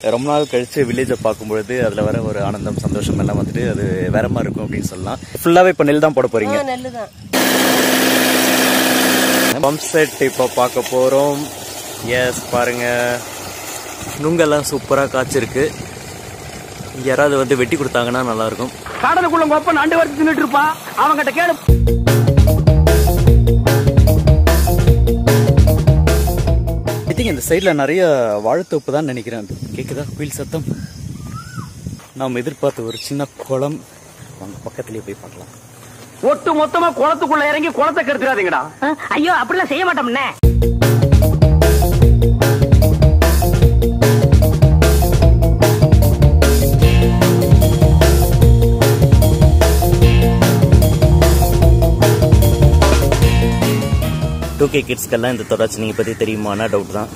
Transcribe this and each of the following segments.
ரொம்ப நாள் கழிச்சு வில்லேஜை பார்க்கும்பொழுது அதுல வர ஒரு ஆனந்தம் சந்தோஷம் எல்லாம் வந்துட்டு அது வேற மாதிரி இருக்கும் அப்படின்னு சொல்லலாம். ஃபுல்லாவே இப்ப நெல் தான் போட போறீங்க? நெல்லு தான். பம்ப் செட் இப்ப பார்க்க போறோம். எஸ் பாருங்க, நுங்கெல்லாம் சூப்பரா காய்ச்சிருக்கு. யாராவது வந்து வெட்டி கொடுத்தாங்கன்னா நல்லா இருக்கும். கடலுக்குள்ள கொப்ப நண்டு வரைக்கும் தின்னுட்டு இருப்பான், அவங்கிட்ட கேளு. இந்த சைட்ல நிறைய வாழைத்தோப்பு தான் நினைக்கிறேன். கேக்குதா குயில் சத்தம்? நாம் எதிர்பார்த்த ஒரு சின்ன குளம். வாங்க பக்கத்திலேயே போய் பார்க்கலாம். ஒட்டு மொத்தமா குளத்துக்குள்ள இறங்கி குளத்தை கெடுத்துறாதீங்கடா. ஐயோ அப்படிலாம் செய்ய மாட்டோம்னே. டூகே கிட்ஸ்க்கெல்லாம் இந்த தொடர்ச்சியை பத்தி தெரியுமானா டவுட் தான்.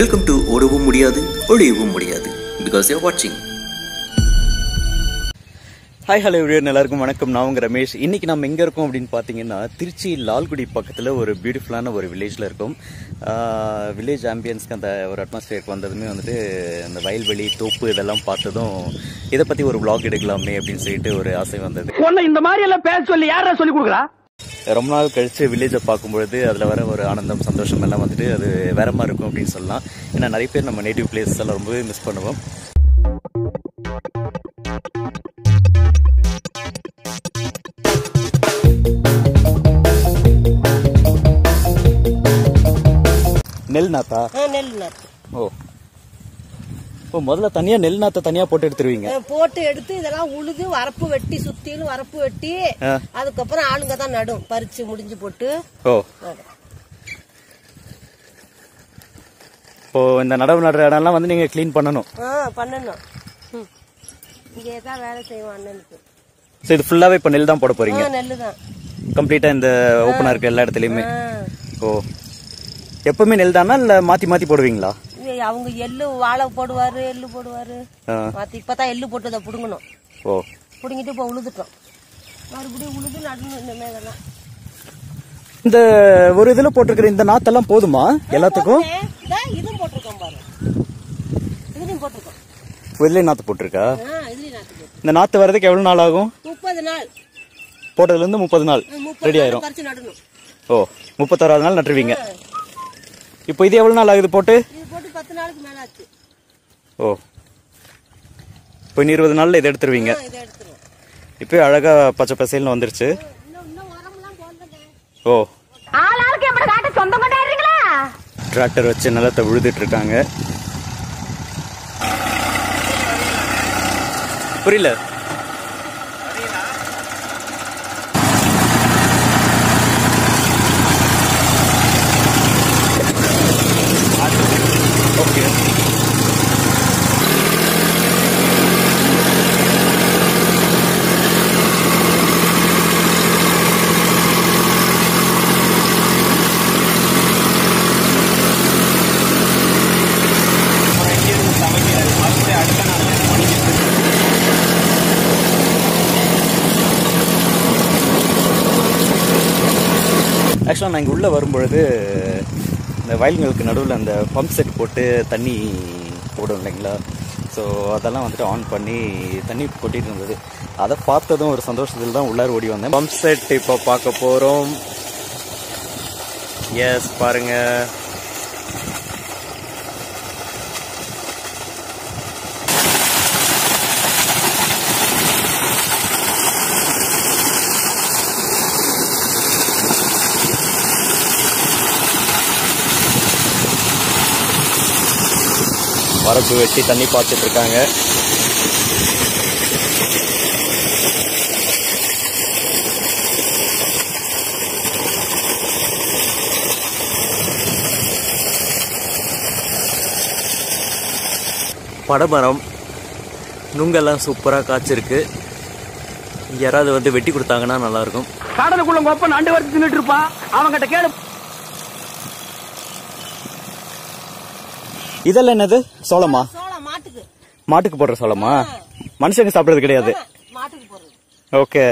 வெல்கம் டு ஓடவும் முடியாது ஒளியவும் முடியாது பிகாஸ் யூ ஆர் வாட்சிங். ஹாய் ஹலோ எவ்ரிவன், எல்லாருக்கும் வணக்கம். நான் உங்க ரமேஷ். இன்னைக்கு நம்ம எங்க இருக்கோம் அப்படின்னு பாத்தீங்கன்னா திருச்சி லால்குடி பக்கத்துல ஒரு பியூட்டிஃபுல்லான ஒரு வில்லேஜ்ல இருக்கும். வில்லேஜ் ஆம்பியன்ஸ்க்கு அந்த ஒரு அட்மாஸ்பியருக்கு வந்ததுமே வந்துட்டு அந்த வயல்வெளி தோப்பு இதெல்லாம் பார்த்ததும் இதை பத்தி ஒரு vlog எடுக்கலாமே அப்படின்னு சொல்லிட்டு ஒரு ஆசை வந்தது. இந்த மாதிரி எல்லாம் பேச சொல்லி யாரா சொல்லி கொடுக்குறா? ரொம்ப நாள் கழிச்சு வில்லேஜை பார்க்கும்பொழுது அதுல வர ஒரு ஆனந்தம் சந்தோஷம் எல்லாம் வந்துட்டு அது வேற மாதிரி இருக்கும் அப்படின்னு சொல்லலாம். ஏன்னா நிறைய பேர் நம்ம நேட்டிவ் பிளேஸ் எல்லாம் ரொம்பவே மிஸ் பண்ணுவோம். நெல் நாத்தா? நெல் நாத்து. ஓ முதல்ல தனியா நெல் நாத்த தனியா போட்டு எடுத்துருவீங்க? போட்டு எடுத்து இதெல்லாம் உழுது வரப்பு வெட்டி சுத்திலும் வரப்பு வெட்டி அதுக்கப்புறம் ஆளுங்க தான் நடும். பறிச்சு முடிஞ்சு போட்டு. ஓ இப்போ இந்த நடவு நடுற இடம் எல்லாம் வந்து நீங்க கிளீன் பண்ணணும்? பண்ணணும். இங்கே தான் வேலை செய்வோம் அண்ணனுக்கு. சோ இது ஃபுல்லாவே இப்ப நெல் தான் போட போறீங்க? நெல்லு தான் கம்ப்ளீட்டா இந்த ஓபனா இருக்க எல்லா இடத்துலயுமே? ஓ எப்பவுமே நெல் தானா இல்ல மாத்தி மாத்தி போடுவீங்களா? அவங்க எள்ளு வாழை போடுவாரு, எள்ளு போடுவாரு. இப்பதான் எள்ளு போட்டு புடுங்கணும். ஓ புடுங்கிட்டு இப்ப உழுதுட்டோம். மறுபடியும் உழுது நடணும். இந்த மேலாம் இந்த ஒரு இதுல போட்டிருக்கிற இந்த நாத்தெல்லாம் போதுமா எல்லாத்துக்கும்? இதுவும் போட்டிருக்கோம் பாரு, இதுலயும் போட்டிருக்கோம். இதுலயும் நாத்து போட்டிருக்கா? இதுலயும் நாத்து. இந்த நாத்து வர்றதுக்கு எவ்வளவு நாள் ஆகும்? 30 நாள். போட்டதுல இருந்து 30 நாள் ரெடி ஆயிரும். ஓ 31வது நாள் நட்டுருவீங்க. இப்போ இது எவ்வளவு நாள் ஆகுது போட்டு? இது போட்டு 10 நாளுக்கு மேல ஆச்சு. ஓ இப்போ 20 நாள்ல இதை எடுத்துருவீங்க? இப்போ அழகா பச்சை பசேல்னு வந்துருச்சு. ஓ ஆளாளுக்கு எப்படி காட்ட சொந்தம் கொண்டாடுறீங்களா? டிராக்டர் வச்சு நிலத்தை உழுதுட்டு இருக்காங்க. புரியல. ஓகே ஆக்சுவலாக நான் இங்கே உள்ளே வரும்பொழுது இந்த வயல்களுக்கு நடுவில் அந்த பம்ப் செட் போட்டு தண்ணி போடும் இல்லைங்களா? ஸோ அதெல்லாம் வந்துட்டு ஆன் பண்ணி தண்ணி கொட்டிட்டு இருந்தது. அதை பார்த்ததும் ஒரு சந்தோஷத்தில் தான் உள்ளார ஓடி வந்தேன். பம்ப் செட் இப்போ பார்க்க போகிறோம். எஸ் பாருங்க, வரப்பு வெட்டி தண்ணி பாய்ச்சிட்டு இருக்காங்க. படமரம் நுங்கெல்லாம் சூப்பரா காய்ச்சிருக்கு. யாராவது வந்து வெட்டி கொடுத்தாங்கன்னா நல்லா இருக்கும். கடலுக்குள்ள கொப்ப நண்டு வரைக்கும் தின்னுட்டு இருப்பான், அவங்கிட்ட கேளு. இதெல்லாம் என்னது? சோளமா? மாட்டுக்கு மாட்டுக்கு போடுற சோளமா? மனுஷங்க சாப்பிடுறது கிடையாது. மாட்டுக்கு போடுறது. ஓகே,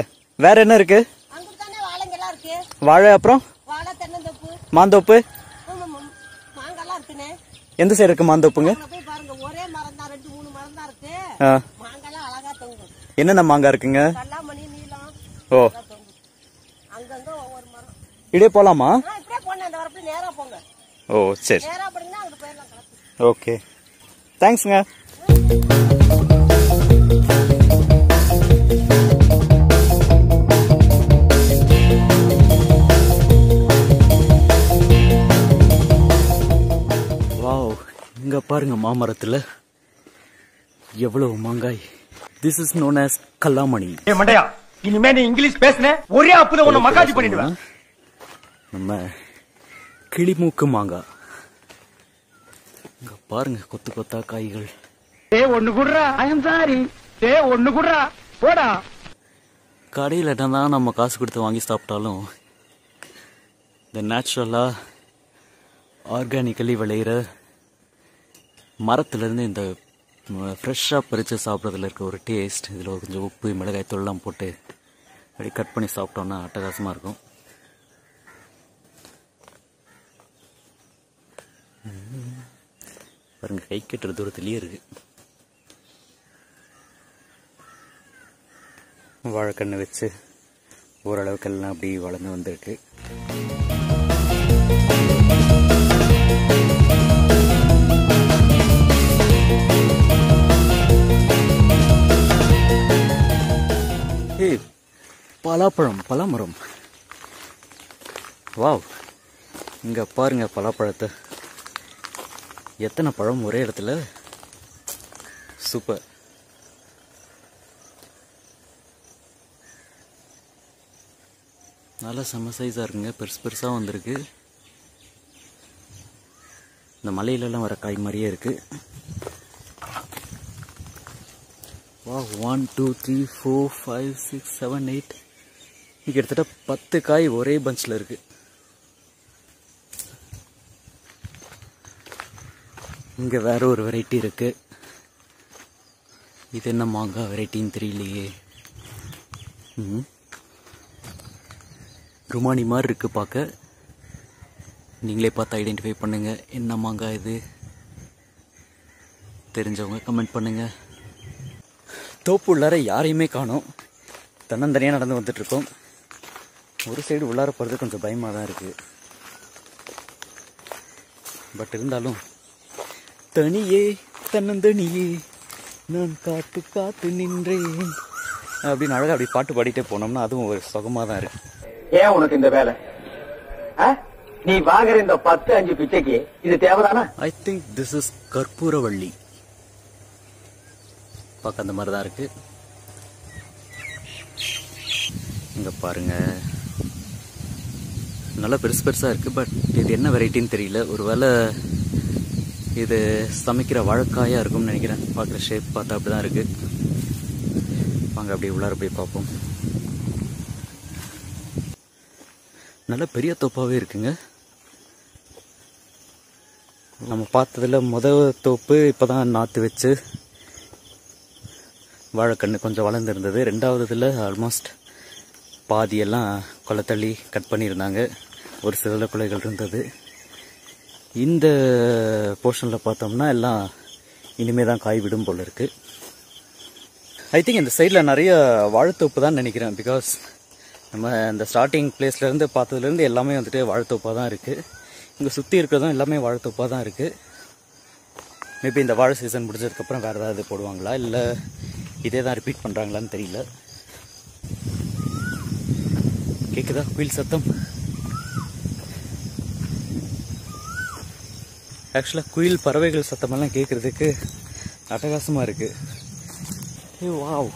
வேற என்ன இருக்கு? வாழைங்கெல்லாம் இருக்கு. வாழை, அப்புறம் வாழை, தென்னந்தோப்பு, மாந்தோப்பு. மாங்கெல்லாம் இருக்குனே. எந்த சைடு இருக்கு மாந்தோப்புங்க? போய் பாருங்க. மாங்காய்லாம் அழகா தொங்கும். என்னென்ன மாங்காய் இருக்குங்க? கல்லாமணி, நீலம். ஓ, அங்கங்க ஒவ்வொரு மரம். இப்படியே போலாமா? இப்படியே போன அந்த வரப்புல நேரா போங்க. ஓ சரி, நேரா போனீங்கன்னா அங்க போயிடலாம் கலப்பு. ஓகே, தேங்க்ஸ்ங்க. வாவ், இங்க பாருங்க மாமரத்துல எவ்வளவு மாங்காய். திஸ் இஸ் நோன் as கல்லாமணி. மண்டையா, இனிமே நீ இங்கிலீஷ் பேசுன ஒரே அப்புல உன்னை மக்காஜி பண்ணிடுவேன். நம்ம கிளிமூக்கு மாங்காய். இங்க பாருங்க கொத்து கொத்தா காய்கள். ஒண்ணு குடுறா, ஐ அம் சாரி. ஒண்ணு குடுறா, போடா. கடையில் தான் நம்ம காசு கொடுத்து வாங்கி சாப்பிட்டாலும் இந்த நேச்சுரலாக ஆர்கானிக்கலி விளையிற மரத்துலேருந்து இந்த ஃப்ரெஷ்ஷாக பறித்து சாப்பிட்றதுல இருக்க ஒரு டேஸ்ட், இதில் கொஞ்சம் உப்பு மிளகாய் தூள்லாம் போட்டு அப்படி கட் பண்ணி சாப்பிட்டோன்னா அட்டகாசமாக இருக்கும். பாருங்க, கை கட்டுற தூரத்துலேயே இருக்கு. வாழைக்கண்ணு வச்சு ஓரளவுக்கெல்லாம் அப்படி வளர்ந்து வந்திருக்கு. ஏய், பலாப்பழம், பலாமரம். வாவ், இங்க பாருங்க பலாப்பழத்தை. எத்தனை பழம் ஒரே இடத்துல. சூப்பர். நல்லா செம்ம சைஸாக இருக்குங்க, பெருசு பெருசாக வந்திருக்கு. இந்த மலையிலலாம் வர காய் மாதிரியே இருக்கு. வா, 1 2 3 4 5 6 7 8 கிட்டத்தட்ட 10 காய் ஒரே பஞ்சில் இருக்கு. இங்கே வேற ஒரு வெரைட்டி இருக்கு. இது என்ன மாங்காய் வெரைட்டின்னு தெரியலையே. ருமானி மாதிரி இருக்கு பார்க்க. நீங்களே பார்த்து ஐடென்டிஃபை பண்ணுங்க என்ன மாங்காய் இது. தெரிஞ்சவங்க கமெண்ட் பண்ணுங்க. தோப்பு உள்ளார யாரையுமே காணோம், தன்னந்தனியாக நடந்து வந்துட்டு இருக்கோம். ஒரு சைடு உள்ளார போகிறது கொஞ்சம் பயமாக தான் இருக்கு. பட் இருந்தாலும் தனியே தன்னந்தனியே நான் காத்து காத்து நின்றேன் அப்படின்னு அழகாக அப்படி பாட்டு பாடிட்டே போனோம்னா அதுவும் ஒரு சுகமாக தான் இருக்கு. ஏன் உனக்கு இந்த வேலை? நீ வாங்குற இந்த 10-5 பிச்சைக்கு இது தேவைதானா? ஐ திங்க் திஸ் இஸ் கற்பூரவள்ளி. பார்க்க அந்த மாதிரி தான் இருக்கு. இங்க பாருங்க, நல்லா பெருசு பெருசா இருக்கு. பட் இது என்ன வெரைட்டின்னு தெரியல. ஒருவேளை இது சமைக்கிற வாழைக்காயா இருக்கும்னு நினைக்கிறேன். பார்க்குற ஷேப் பார்த்தா அப்படிதான் இருக்கு. வாங்க அப்படியே உள்ளார போய் பார்ப்போம். நல்ல பெரிய தோப்பாவே இருக்குங்க. நம்ம பார்த்ததுல முதல் தோப்பு இப்போதான் நாற்று வச்சு வாழைக்கண்ணு கொஞ்சம் வளர்ந்துருந்தது. ரெண்டாவதுல ஆல்மோஸ்ட் பாதியெல்லாம் கொலைத்தள்ளி கட் பண்ணியிருந்தாங்க. ஒரு சில குலைகள் இருந்தது. இந்த போர்ஷனில் பார்த்தோம்னா எல்லாம் இனிமே தான் காய் விடும் போல இருக்கு. ஐ திங்க் இந்த சைடில் நிறைய வாழைத்தோப்பு தான் நினைக்கிறேன். பிகாஸ் நம்ம இந்த ஸ்டார்டிங் பிளேஸ்லேருந்து பார்த்ததுலேருந்து எல்லாமே வந்துட்டு வாழைத்தோப்பாக தான் இருக்குது. இங்கே சுற்றி இருக்கிறதும் எல்லாமே வாழைத்தோப்பாக தான் இருக்குது. மேபி இந்த வாழை சீசன் முடிஞ்சதுக்கப்புறம் வேறு ஏதாவது போடுவாங்களா இல்லை இதே தான் ரிப்பீட் பண்ணுறாங்களான்னு தெரியல. கேட்குதா குயில் சத்தம்? ஆக்சுவலாக குயில் பறவைகள் சத்தமெல்லாம் கேட்குறதுக்கு அட்டகாசமாக இருக்குது. ஏ வாவ்,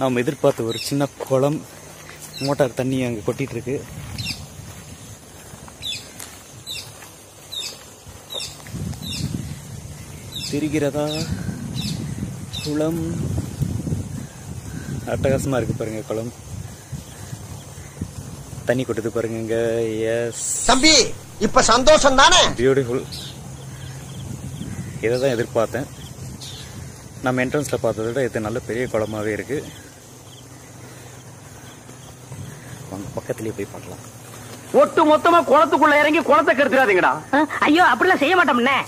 நாம் எதிர்பார்த்த ஒரு சின்ன குளம், மோட்டார் தண்ணி அங்கே கொட்டிட்டு இருக்கு. தெரிகிறதா குளம்? அட்டகாசமா இருக்கு பாருங்க குளம். தண்ணி கொட்டுது பாருங்க இங்க. எஸ் தம்பி, இப்ப சந்தோஷம் தானே? பியூட்டிஃபுல். இதை தான் எதிர்பார்த்தேன். நம்ம என்ட்ரன்ஸ்ல பார்த்ததை விட இது நல்ல பெரிய குளமாவே இருக்கு. பக்கத்திலேயே போய் பார்க்கலாம். ஒட்டு மொத்தமா குளத்துக்குள்ள இறங்கி குளத்தை கெடுத்துறாதீங்கடா. ஐயோ, அப்படிலாம் செய்ய மாட்டோம்னே.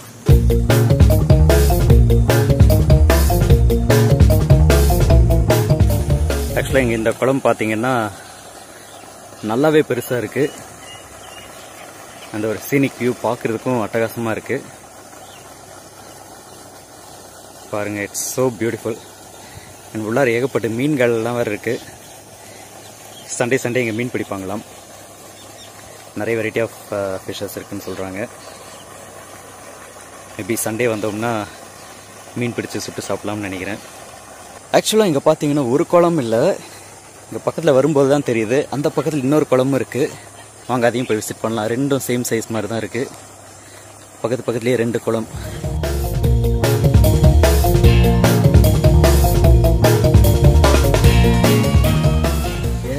ஆக்சுவலாக இங்கே இந்த குளம் பார்த்தீங்கன்னா நல்லாவே பெருசாக இருக்குது. அந்த ஒரு சீனிக் வியூ பார்க்குறதுக்கும் அட்டகாசமாக இருக்குது. பாருங்கள், இட்ஸ் ஸோ பியூட்டிஃபுல். அண்ட் உள்ளார ஏகப்பட்ட மீன்கள்லாம் வேறு இருக்குது. சண்டே இங்கே மீன் பிடிப்பாங்களாம். நிறைய வெரைட்டி ஆஃப் ஃபிஷ்ஷஸ் இருக்குதுன்னு சொல்கிறாங்க. மேபி சண்டே வந்தோம்னா மீன் பிடிச்சி சுட்டு சாப்பிட்லாம்னு நினைக்கிறேன். ஆக்சுவலாக இங்கே பார்த்தீங்கன்னா ஒரு குளம் இல்லை, இங்கே பக்கத்தில் வரும்போது தான் தெரியுது. அந்த பக்கத்தில் இன்னொரு குளமும் இருக்குது. வாங்க அதையும் போய் விசிட் பண்ணலாம். ரெண்டும் சேம் சைஸ் மாதிரி தான் இருக்குது. பக்கத்துலேயே 2 குளம்.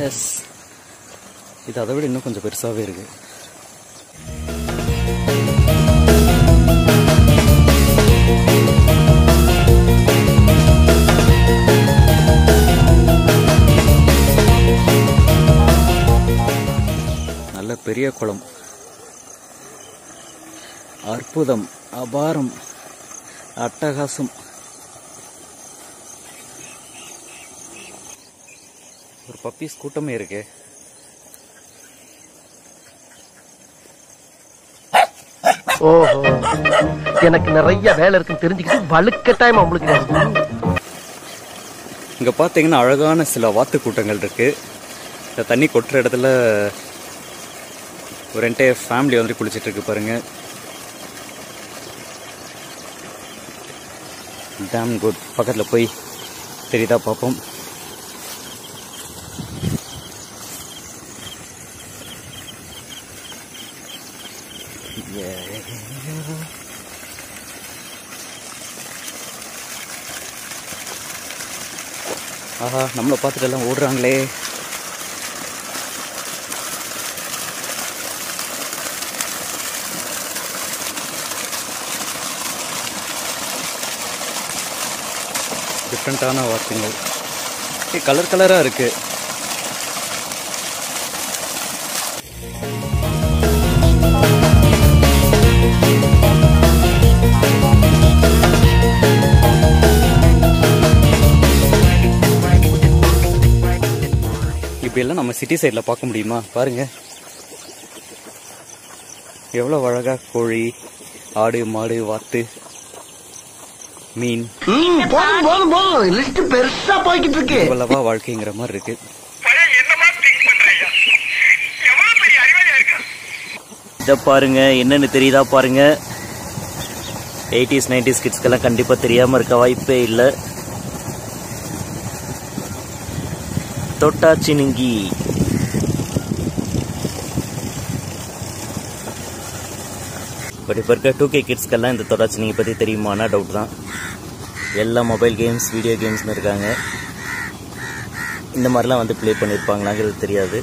எஸ், இது அதை விட இன்னும் கொஞ்சம் பெருசாகவே இருக்குது. நல்ல பெரிய குளம். அற்புதம், அபாரம், அட்டகாசம். ஒரு பப்பீஸ் கூட்டமே இருக்கு. ஓஹோ, எனக்கு நிறைய வேலை இருக்குன்னு தெரிஞ்சுக்கிட்டு வலுக்கட்டாயமா உங்களுக்கு. இங்க பாத்தீங்கன்னா அழகான சில வாத்து கூட்டங்கள் இருக்கு. இந்த தண்ணி கொட்டுற இடத்துல ஒரு என்டையர் ஃபேமிலி வந்து குளிச்சிட்டு இருக்கு பாருங்க. Damn good. பக்கத்தில் போய் தெரியுதா பார்ப்போம். ஆஹா, நம்மளை பார்த்துட்டு எல்லாம் ஓடுறாங்களே. டிஃப்ரெண்ட்டான வாத்துங்கள். கலர் கலராக இருக்கு. இப்படியெல்லாம் நம்ம சிட்டி சைடில் பார்க்க முடியுமா? பாருங்க எவ்வளோ அழகா கோழி, ஆடு, மாடு, வாத்து, மீன், இவ்வளவா வாழ்க்கைங்கிற மாதிரி இருக்கு. இதை பாருங்க, என்னன்னு தெரியுதா பாருங்க. 80s 90s கிட்ஸ்க்கெல்லாம் கண்டிப்பா தெரியாம இருக்க வாய்ப்பே இல்லை. தொட்டாச்சினுங்கி. பட் இப்போ இருக்க 2K கிட்ஸ்க்கெல்லாம் இந்த தொட்டாச்சினுங்கி பற்றி தெரியுமானா டவுட் தான். எல்லா மொபைல் கேம்ஸ், வீடியோ கேம்ஸ்னு இருக்காங்க. இந்த மாதிரிலாம் வந்து ப்ளே பண்ணியிருப்பாங்களாங்கிறது தெரியாது.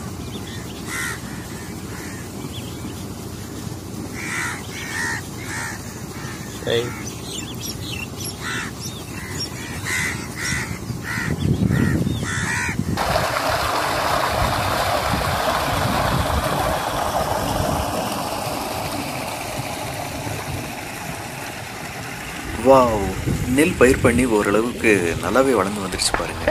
வாவ், நெல் பயிர் பண்ணி ஓரளவுக்கு நல்லாவே வளர்ந்து வந்துருச்சு பாருங்க.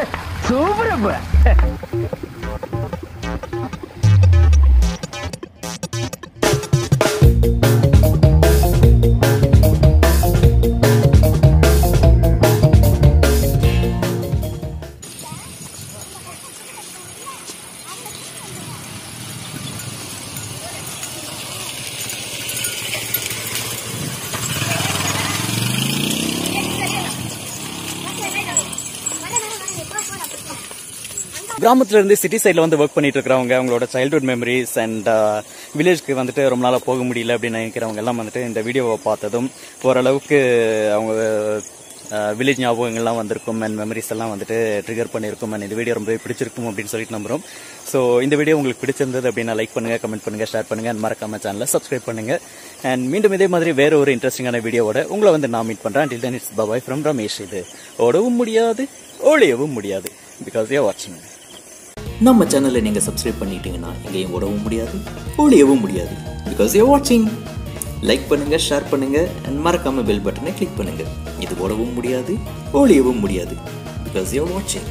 கிராமத்துல இருந்து சிட்டி சைட்ல வந்து ஒர்க் பண்ணிட்டு இருக்கிறவங்க, அவங்களோட சைல்ட்ஹுட் மெமரிஸ் அண்ட் வில்லேஜ்க்கு வந்துட்டு ரொம்ப நாளா போக முடியல அப்படின்னு நினைக்கிறவங்க எல்லாம் வந்துட்டு இந்த வீடியோவை பார்த்ததும் ஓரளவுக்கு அவங்க வில்லேஜ் ஞாபகங்கள்லாம் வந்திருக்கும் அண்ட் மெமரிஸ் எல்லாம் வந்துட்டு ட்ரிகர் பண்ணியிருக்கும் அண்ட் இந்த வீடியோ ரொம்ப பிடிச்சிருக்கும் அப்படின்னு சொல்லிட்டு நம்புறோம். ஸோ இந்த வீடியோ உங்களுக்கு பிடிச்சிருந்தது அப்படின்னா லைக் பண்ணுங்க, கமெண்ட் பண்ணுங்க, ஷேர் பண்ணுங்க அண்ட் மறக்காம சேனலை சப்ஸ்கிரைப் பண்ணுங்க. அண்ட் மீண்டும் இதே மாதிரி வேற ஒரு இன்ட்ரெஸ்டிங்கான வீடியோவோட உங்களை வந்து நான் மீட் பண்றேன். Until then, it's bye from Ramesh. இது ஓடவும் முடியாது, ஒளியவும் முடியாது. Because you're watching. நம்ம சேனலை நீங்க சப்ஸ்கிரைப் பண்ணிட்டீங்கன்னா எங்கேயும் ஓடவும் முடியாது, ஒளியவும் முடியாது. பிகாஸ் யூ வாட்சிங். லைக் பண்ணுங்க, ஷேர் பண்ணுங்க அண்ட் மறக்காம பெல் பட்டனை கிளிக் பண்ணுங்க. இது ஓடவும் முடியாது, ஒளியவும் முடியாது. பிகாஸ் யூ வாட்சிங்.